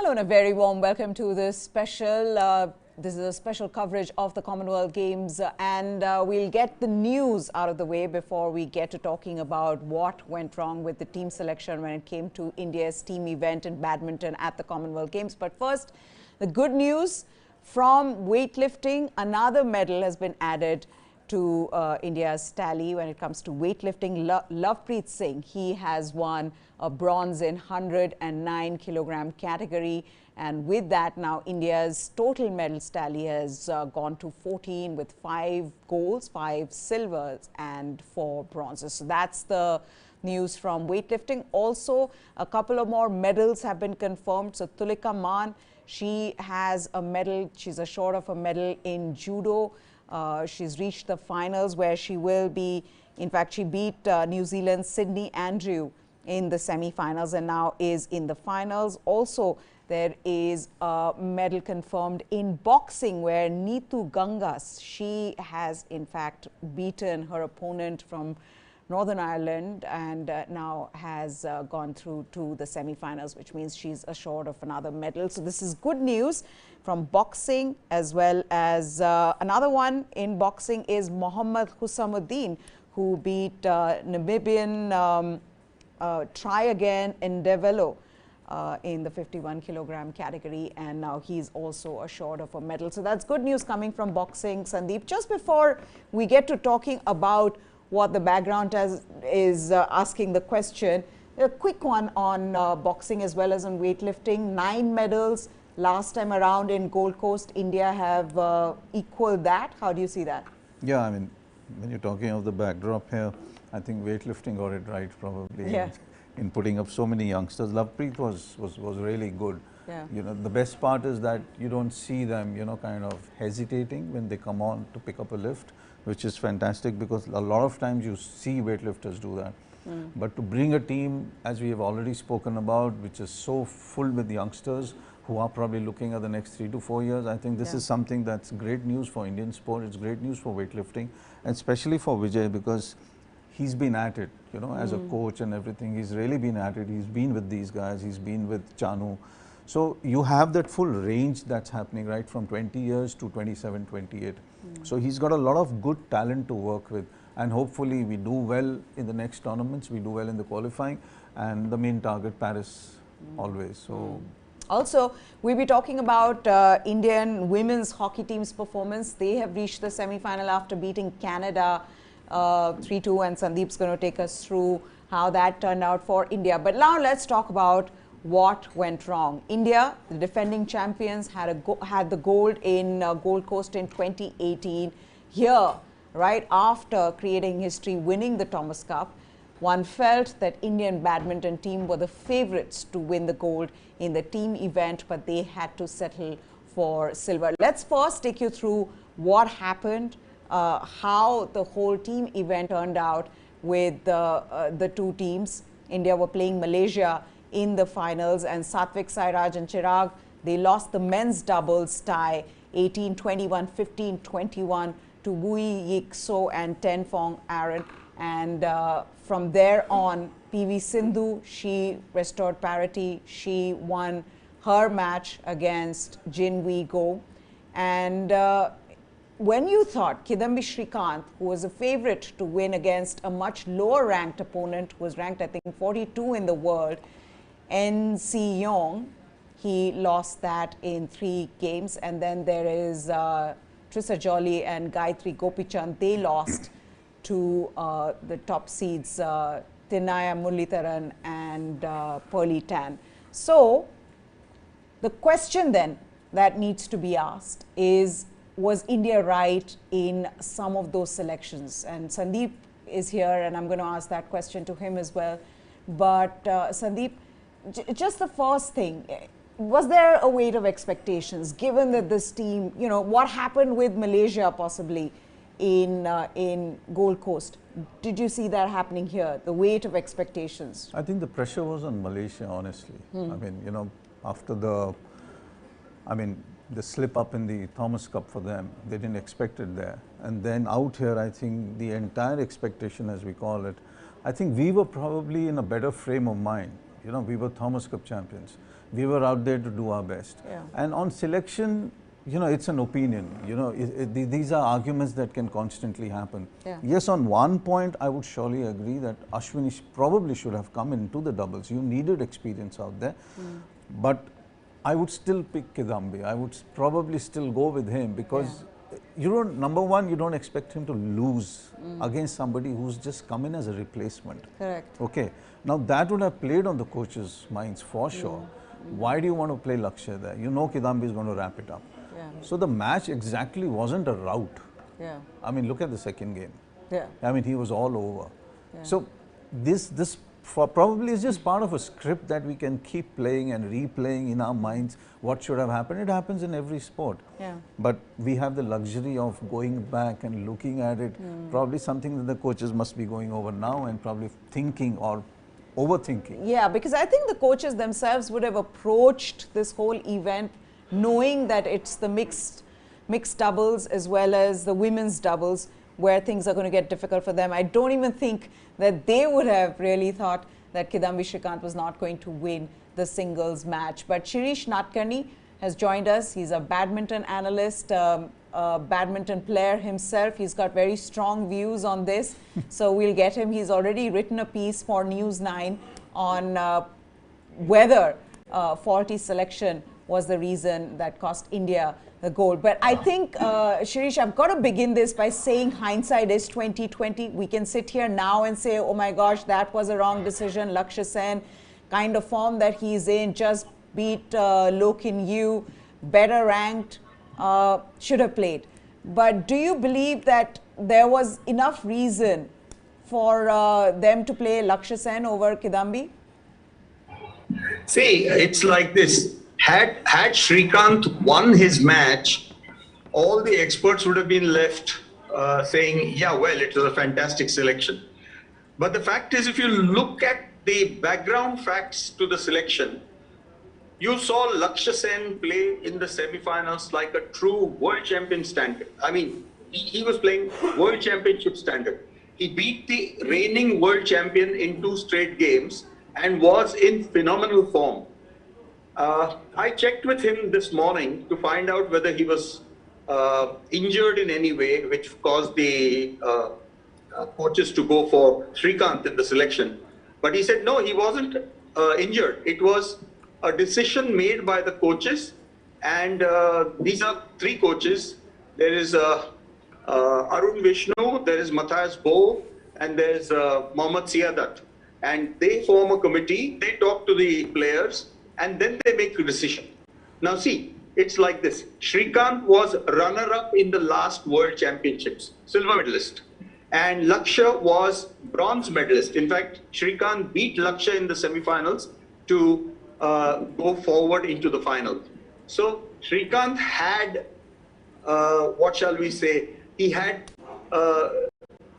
Hello and a very warm welcome to this this is a special coverage of the Commonwealth Games, and we'll get the news out of the way before we get to talking about what went wrong with the team selection when it came to India's team event in badminton at the Commonwealth Games. But first, the good news from weightlifting: another medal has been added to India's tally when it comes to weightlifting. Lovepreet Singh, he has won a bronze in 109 kilogram category, and with that now India's total medals tally has gone to 14 with 5 golds, 5 silvers and 4 bronzes. So that's the news from weightlifting. Also, a couple of more medals have been confirmed. So Tulika Mann, she has a medal, she's short of a medal in judo. She's reached the finals where she will be, in fact, she beat New Zealand's Sydney Andrew in the semi-finals and now is in the finals. Also, there is a medal confirmed in boxing where Neetu Gangas, she has in fact beaten her opponent from Northern Ireland and now has gone through to the semi-finals, which means she's short of another medal. So this is good news from boxing, as well as another one in boxing is Mohammad Husamuddin, who beat Namibian Try Again Ndebelo in the 51 kilogram category, and now he's also short of a medal. So that's good news coming from boxing, Sandeep. Just before we get to talking about what the background is asking the question, a quick one on boxing as well as on weightlifting. 9 medals last time around in Gold Coast. India have equaled that. How do you see that? Yeah, I mean, when you're talking of the backdrop here, I think weightlifting got it right probably in putting up so many youngsters. Lovepreet was really good. Yeah. You know, the best part is that you don't see them, you know, kind of hesitating when they come on to pick up a lift, which is fantastic because a lot of times you see weightlifters do that. But to bring a team, as we have already spoken about, which is so full with youngsters who are probably looking at the next 3 to 4 years, I think this is something that's great news for Indian sport. It's great news for weightlifting, and especially for Vijay, because he's been at it, you know, as a coach and everything. He's really been at it. He's been with these guys. He's been with Chanu. So you have that full range that's happening right from 20 years to 27, 28. So he's got a lot of good talent to work with, and hopefully we do well in the next tournaments, we do well in the qualifying, and the main target Paris always. So also, we'll be talking about Indian women's hockey team's performance. They have reached the semi-final after beating Canada 3-2, and Sandeep's going to take us through how that turned out for India. But now let's talk about what went wrong. India, the defending champions, had the gold in Gold Coast in 2018. Here, right after creating history, winning the Thomas Cup, one felt that Indian badminton team were the favourites to win the gold in the team event, but they had to settle for silver. Let's first take you through what happened, how the whole team event turned out with the two teams. India were playing Malaysia in the finals, and Satvik Sairaj and Chirag, they lost the men's doubles tie 18-21, 15-21 to Bui Yik So and Tenfong Aaron. And from there on, PV Sindhu, she restored parity. She won her match against Jin Wee Go. And when you thought Kidambi Srikanth, who was a favorite to win against a much lower ranked opponent, who was ranked I think 42 in the world, NC Yong, he lost that in 3 games. And then there is Trissa Jolly and Gayatri Gopichand. They lost to the top seeds Tinaya Muralidharan and Pearly Tan. So the question then that needs to be asked is, was India right in some of those selections? And Sandeep is here, and I'm going to ask that question to him as well. But Sandeep, just the first thing, was there a weight of expectations given that this team, you know, what happened with Malaysia possibly in Gold Coast? Did you see that happening here, the weight of expectations? I think the pressure was on Malaysia, honestly. I mean, you know, after the slip up in the Thomas Cup for them, they didn't expect it there. And then out here, I think the entire expectation, as we call it, I think we were probably in a better frame of mind. You know, we were Thomas Cup champions. we were out there to do our best. Yeah. And on selection, you know, it's an opinion. You know, these are arguments that can constantly happen. Yeah. Yes, on one point, I would surely agree that Ashwini probably should have come into the doubles. You needed experience out there. But I would still pick Kidambi. I would probably still go with him because you don't, number one, you don't expect him to lose against somebody who's just come in as a replacement. Correct. Okay. Now that would have played on the coaches' minds for sure. Why do you want to play Lakshya there? You know Kidambi is going to wrap it up. Yeah. So the match exactly wasn't a rout. Yeah. I mean, look at the second game. Yeah. I mean, he was all over. Yeah. So this probably is just part of a script that we can keep playing and replaying in our minds. What should have happened? It happens in every sport. Yeah. But we have the luxury of going back and looking at it. Probably something that the coaches must be going over now and probably thinking or overthinking. Yeah, because I think the coaches themselves would have approached this whole event knowing that it's the mixed doubles as well as the women's doubles where things are going to get difficult for them. I don't even think that they would have really thought that Kidambi Shrikant was not going to win the singles match. But Shirish Natkarni has joined us. He's a badminton analyst, a badminton player himself. He's got very strong views on this. So we'll get him. He's already written a piece for News 9 on whether faulty selection was the reason that cost India the gold. But I think, Shirish, I've got to begin this by saying hindsight is 2020. We can sit here now and say, oh my gosh, that was a wrong decision. Lakshya Sen, kind of form that he's in, just beat Loh Kin Yew, better ranked, should have played. But do you believe that there was enough reason for them to play Lakshya Sen over Kidambi? See, it's like this. Had Shrikant won his match, all the experts would have been left saying, yeah, well, it was a fantastic selection. But the fact is, if you look at the background facts to the selection, you saw Lakshya Sen play in the semi-finals like a true world champion standard. I mean, he was playing world championship standard. He beat the reigning world champion in 2 straight games and was in phenomenal form. I checked with him this morning to find out whether he was injured in any way, which caused the coaches to go for Shrikant in the selection. But he said, no, he wasn't injured. It was a decision made by the coaches. And these are 3 coaches. There is Arun Vishnu, there is Matthias Bo, and there is Mohammad Siadat. And they form a committee, they talk to the players, and then they make a decision. Now see, it's like this. Shrikant was runner-up in the last World Championships, silver medalist. And Lakshya was bronze medalist. In fact, Shrikant beat Lakshya in the semi-finals to go forward into the final. So Shrikant had, what shall we say, he had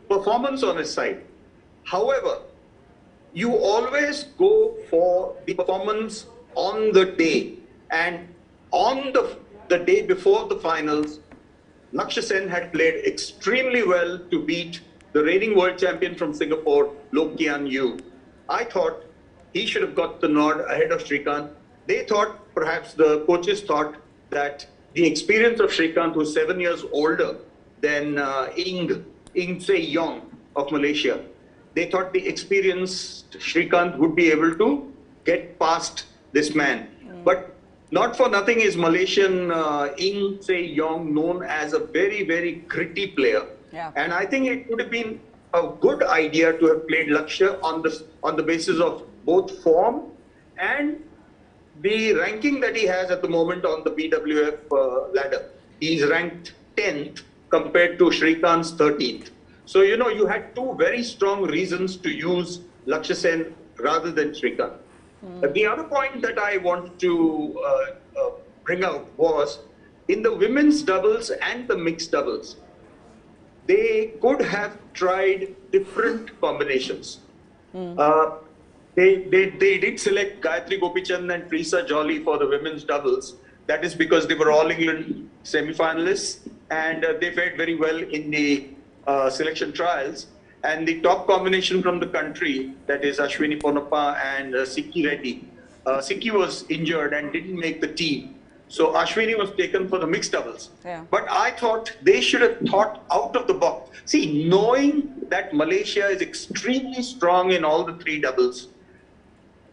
performance on his side. However, you always go for the performance on the day, and on the day before the finals, Lakshya Sen had played extremely well to beat the reigning world champion from Singapore, Loh Kin Yew. I thought he should have got the nod ahead of Shrikant. They thought, perhaps the coaches thought, that the experience of Shrikant, who's 7 years older than Ing Se Yong of Malaysia, they thought the experienced Shrikant would be able to get past this man. But not for nothing is Malaysian Ing Se Yong known as a very, very gritty player. Yeah. And I think it would have been a good idea to have played Lakshya on the basis of both form and the ranking that he has at the moment on the BWF ladder. He's ranked 10th compared to Shrikant's 13th. So, you know, you had 2 very strong reasons to use Lakshya Sen rather than Shrikant. The other point that I want to bring out was, in the women's doubles and the mixed doubles, they could have tried different combinations. They did select Gayatri Gopichand and Prisa Jolly for the women's doubles. That is because they were All England semi-finalists and they fared very well in the selection trials. And the top combination from the country, that is Ashwini Ponappa and Sikki Reddy, Siki was injured and didn't make the team. So Ashwini was taken for the mixed doubles. Yeah. But I thought they should have thought out of the box. See, knowing that Malaysia is extremely strong in all the three doubles,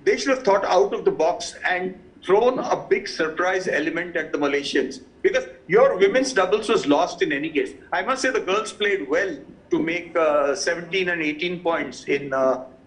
they should have thought out of the box and thrown a big surprise element at the Malaysians. Because your women's doubles was lost in any case. I must say the girls played well to make 17 and 18 points in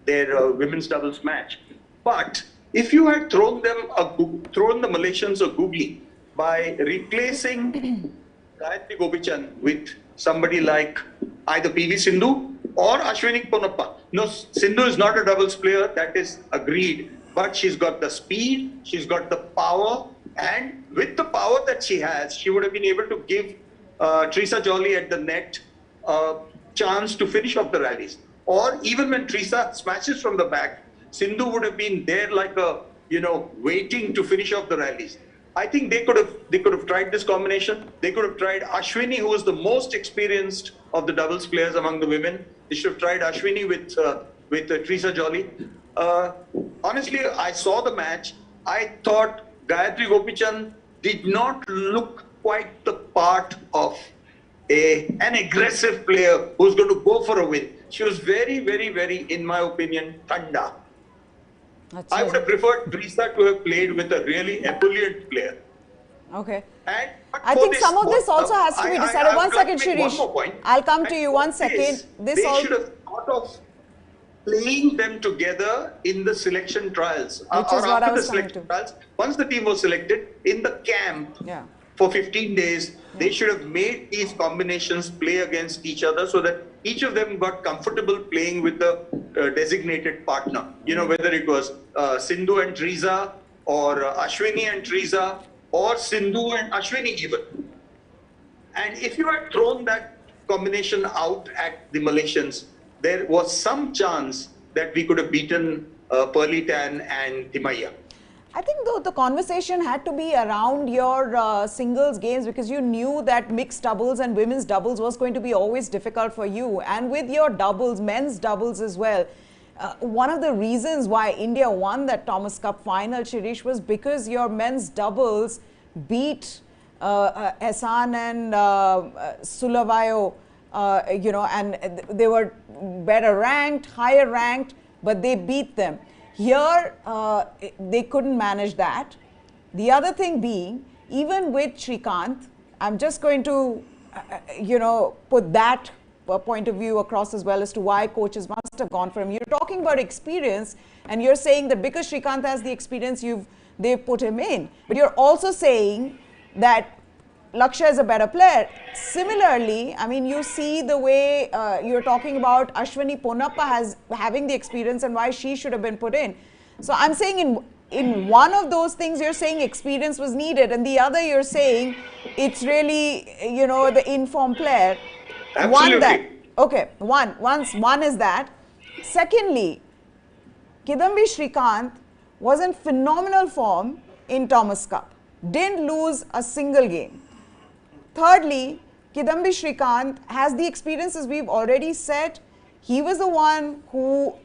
their women's doubles match. But if you had thrown the Malaysians a googly by replacing Gayatri Gopichan with somebody like either PV Sindhu or Ashwini Ponappa. No, Sindhu is not a doubles player, that is agreed. But she's got the speed, she's got the power, and with the power that she has, she would have been able to give Teresa Jolly at the net a chance to finish off the rallies. Or even when Teresa smashes from the back, Sindhu would have been there like a, waiting to finish off the rallies. I think they could have tried this combination. They could have tried Ashwini, who was the most experienced of the doubles players among the women. They should have tried Ashwini with Teresa Jolly. Honestly, I saw the match. I thought Gayatri Gopichan did not look quite the part of an aggressive player who's going to go for a win. She was very, very, very, in my opinion, thanda. I would have preferred Teresa to have played with a really ebullient player. Okay. And, I think some of this also has to be decided. One second, Shirish. I'll come to you. 1 second. They should have thought of playing them together in the selection trials. Which is what I was coming to. Trials. Once the team was selected, in the camp for 15 days, they should have made these combinations play against each other so that each of them got comfortable playing with the designated partner. Whether it was Sindhu and Teresa, or Ashwini and Teresa, or Sindhu and Ashwini even. And if you had thrown that combination out at the Malaysians, there was some chance that we could have beaten Pearly Tan and Timaya. I think though the conversation had to be around your singles games, because you knew that mixed doubles and women's doubles was going to be always difficult for you. And with your doubles, men's doubles as well, one of the reasons why India won that Thomas Cup final, Shirish, was because your men's doubles beat Ehsan and Sulavayo, and they were better ranked, higher ranked, but they beat them. Here, they couldn't manage that. The other thing being, even with Srikanth, I'm just going to, put that point of view across as well as to why coaches must have gone for him. You're talking about experience, and you're saying that because Srikanth has the experience, they've put him in. But you're also saying that Lakshya is a better player. Similarly, I mean, you see the way you're talking about Ashwini Ponappa having the experience and why she should have been put in. So I'm saying in one of those things, you're saying experience was needed, and the other you're saying it's really, the informed player. Absolutely. One is that. Secondly, Kidambi Srikanth was in phenomenal form in Thomas Cup. Didn't lose a single game. Thirdly, Kidambi Srikanth has the experience, as we've already said. He was the one who,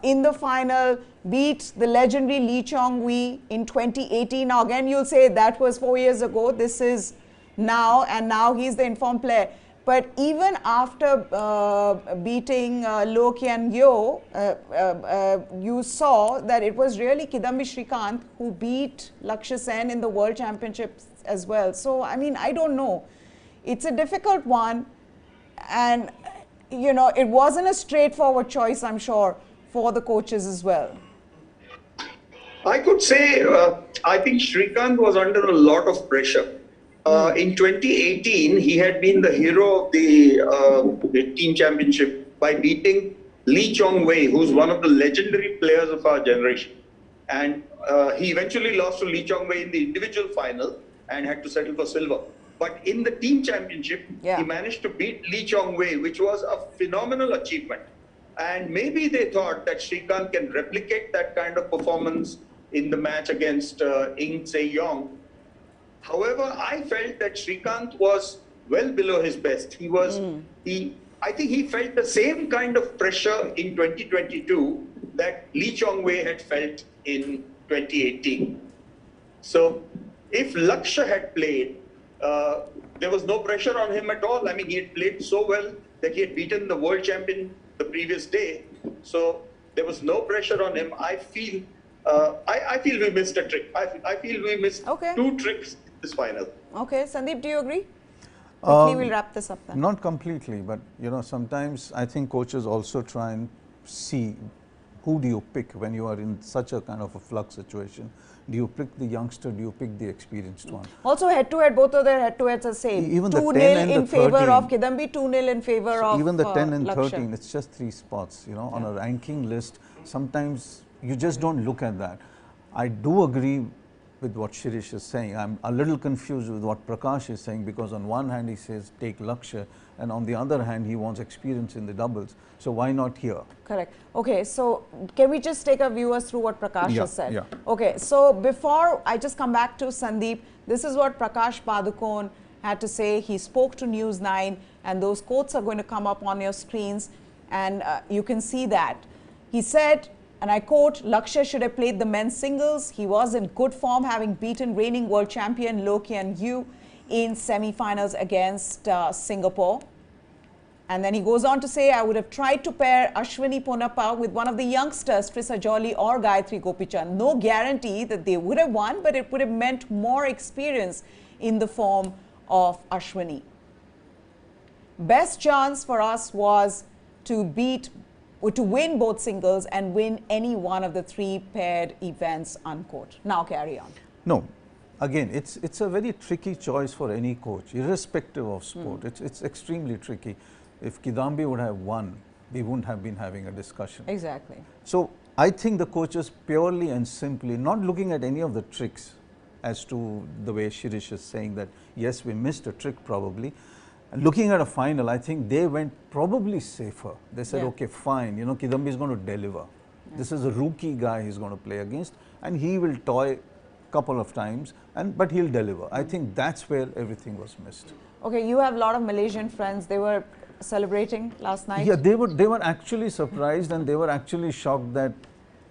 in the final, beat the legendary Lee Chong-wei in 2018. Now, again, you'll say that was 4 years ago. This is now, and now he's the informed player. But even after beating Loh Kian Yeoh, you saw that it was really Kidambi Srikanth who beat Lakshya Sen in the World Championships as well. So, I mean, I don't know. It's a difficult one, and, it wasn't a straightforward choice, I'm sure, for the coaches as well. I could say, I think Srikanth was under a lot of pressure. In 2018, he had been the hero of the team championship by beating Lee Chong-wei, who's one of the legendary players of our generation. And he eventually lost to Lee Chong-wei in the individual final and had to settle for silver. But in the team championship, he managed to beat Lee Chong-wei, which was a phenomenal achievement. And maybe they thought that Srikanth can replicate that kind of performance in the match against Ing Se-yong. However, I felt that Srikanth was well below his best. He was, I think he felt the same kind of pressure in 2022 that Lee Chong-wei had felt in 2018. So if Lakshya had played, there was no pressure on him at all. I mean, he had played so well that he had beaten the world champion the previous day. So there was no pressure on him. I feel we missed a trick. I feel we missed two tricks in this final. Okay, Sandeep, do you agree? Quickly, we'll wrap this up then. Not completely, but you know, sometimes I think coaches also try and see who do you pick when you are in such a kind of a flux situation. Do you pick the youngster? Do you pick the experienced one? Also, head-to-head, both of their head-to-heads are same. Even 2-0 in favor of Kidambi, 2-0 in favor of even the 10 and Lakshya. 13, it's just 3 spots. You know, on a ranking list, sometimes you just don't look at that. I do agree with what Shirish is saying. I'm a little confused with what Prakash is saying, because on one hand he says take Lakshya, and on the other hand he wants experience in the doubles. So why not here? Correct. Okay, so can we just take our viewers through what Prakash has said? Yeah. Okay, so before I just come back to Sandeep, this is what Prakash Padukone had to say. He spoke to News 9, and those quotes are going to come up on your screens, and you can see that. He said, and I quote, Lakshya should have played the men's singles. He was in good form, having beaten reigning world champion Kean in semi-finals against Singapore. And then he goes on to say, I would have tried to pair Ashwini Ponappa with one of the youngsters, Trisa Jolly or Gayatri Gopichan. No guarantee that they would have won, but it would have meant more experience in the form of Ashwini. Best chance for us was to win both singles and win any one of the 3 paired events, unquote. Now carry on. No, again, it's a very tricky choice for any coach, irrespective of sport. It's extremely tricky. If Kidambi would have won, we wouldn't have been having a discussion. Exactly. So I think the coaches purely and simply, not looking at any of the tricks as to the way Shirish is saying that, yes, we missed a trick probably. And looking at a final, I think they went probably safer. They said, okay, fine, you know, Kidambi is going to deliver. This is a rookie guy he's going to play against, and he will toy a couple of times, but he'll deliver. I think that's where everything was missed. Okay, you have a lot of Malaysian friends. They were celebrating last night. Yeah, they were actually surprised, and they were actually shocked that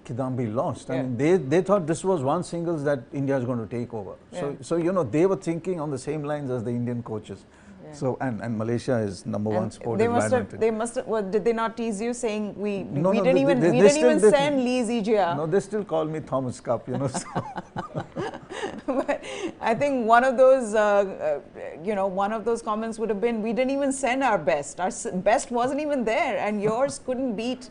Kidambi lost. I mean, they thought this was one singles that India is going to take over. So you know, they were thinking on the same lines as the Indian coaches. So and Malaysia is #1 sport in badminton. They must have. Well, did they not tease you saying we didn't even send Lee Zijia? No, they still call me Thomas Cup. You know. So. But I think one of those one of those comments would have been, we didn't even send our best. Our best wasn't even there, and yours couldn't beat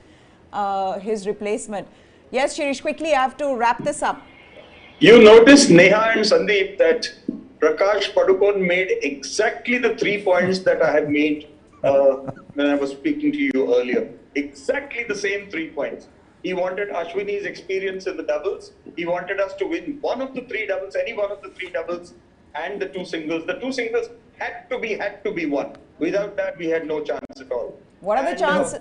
his replacement. Yes, Shirish, quickly, I have to wrap this up. You noticed, Neha and Sandeep, that Prakash Padukone made exactly the 3 points that I had made when I was speaking to you earlier. Exactly the same 3 points. He wanted Ashwini's experience in the doubles. He wanted us to win one of the 3 doubles, any one of the 3 doubles, and the 2 singles. The 2 singles had to be won. Without that, we had no chance at all. What are the chances?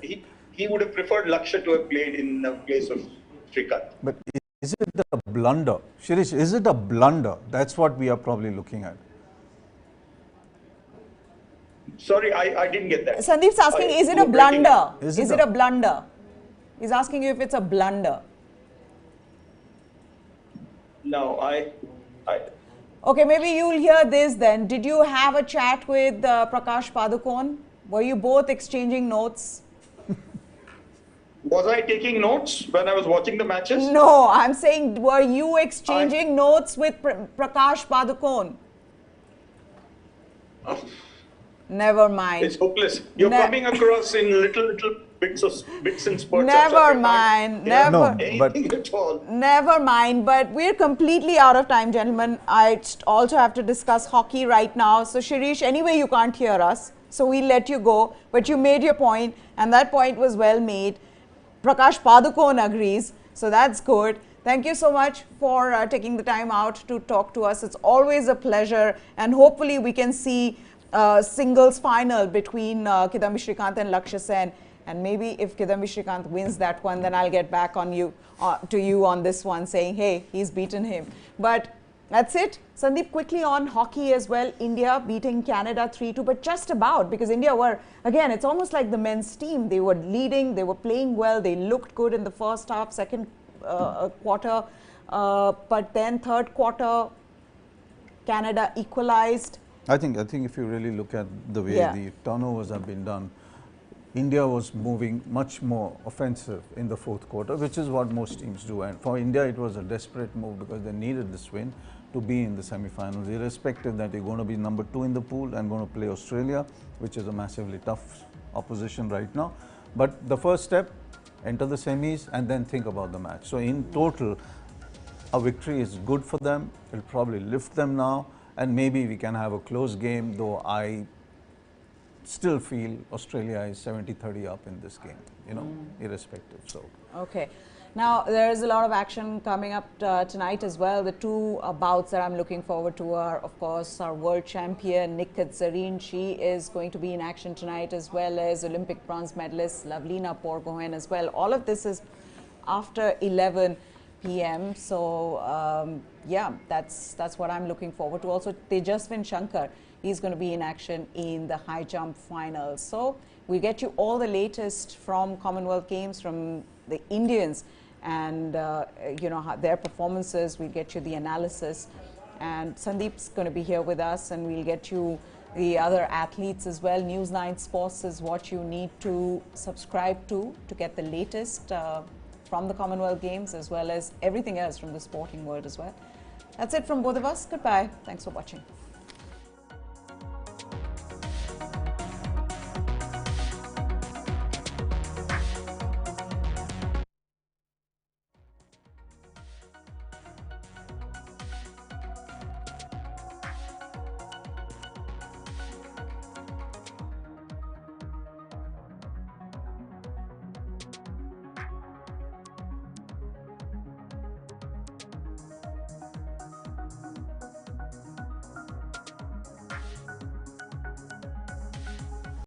He would have preferred Lakshya to have played in place of Srikanth. But is it a blunder? Shirish, is it a blunder? That's what we are probably looking at. Sorry, I didn't get that. Sandeep's asking, is it a blunder? Is it a blunder? He's asking you if it's a blunder. No, Okay, maybe you'll hear this then. Did you have a chat with Prakash Padukone? Were you both exchanging notes? Was I taking notes when I was watching the matches? No, I'm saying, were you exchanging notes with Prakash Padukone? Never mind. It's hopeless. You're coming across in little bits and spurts. Never mind. Anything at all. Never mind. But we're completely out of time, gentlemen. I also have to discuss hockey right now. So, Shirish, anyway, you can't hear us. So, we'll let you go. But you made your point, and that point was well made. Prakash Padukone agrees. So, that's good. Thank you so much for taking the time out to talk to us. It's always a pleasure. And hopefully, we can see singles final between Kidambi Srikanth and Lakshya Sen. And maybe if Kidambi Srikanth wins that one, then I'll get back on you to you on this one, saying, hey, he's beaten him. But that's it. Sandeep, quickly on hockey as well. India beating Canada 3-2, but just about, because India were, again, it's almost like the men's team. They were leading, they were playing well, they looked good in the first half, second quarter. But then third quarter, Canada equalized. I think if you really look at the way the turnovers have been done, India was moving much more offensive in the fourth quarter, which is what most teams do. And for India, it was a desperate move because they needed this win to be in the semi-finals, irrespective that they're going to be number 2 in the pool and going to play Australia, which is a massively tough opposition right now. But the first step, enter the semis and then think about the match. So in total, a victory is good for them. It'll probably lift them now, and maybe we can have a close game, though I still feel Australia is 70-30 up in this game, you know, irrespective. So okay. Now, there is a lot of action coming up tonight as well. The two bouts that I'm looking forward to are, of course, our world champion, Nikhat Zareen. She is going to be in action tonight, as well as Olympic bronze medalist Lavlina Borgohain as well. All of this is after 11 p.m. So, yeah, that's what I'm looking forward to. Also, Tejaswin Shankar, he's going to be in action in the high jump finals. So, we'll get you all the latest from Commonwealth Games, from the Indians, and you know, their performances. We'll get you the analysis, and Sandeep's going to be here with us, and we'll get you the other athletes as well. News 9 Sports is what you need to subscribe to get the latest from the Commonwealth Games, as well as everything else from the sporting world as well. That's it from both of us. Goodbye. Thanks for watching.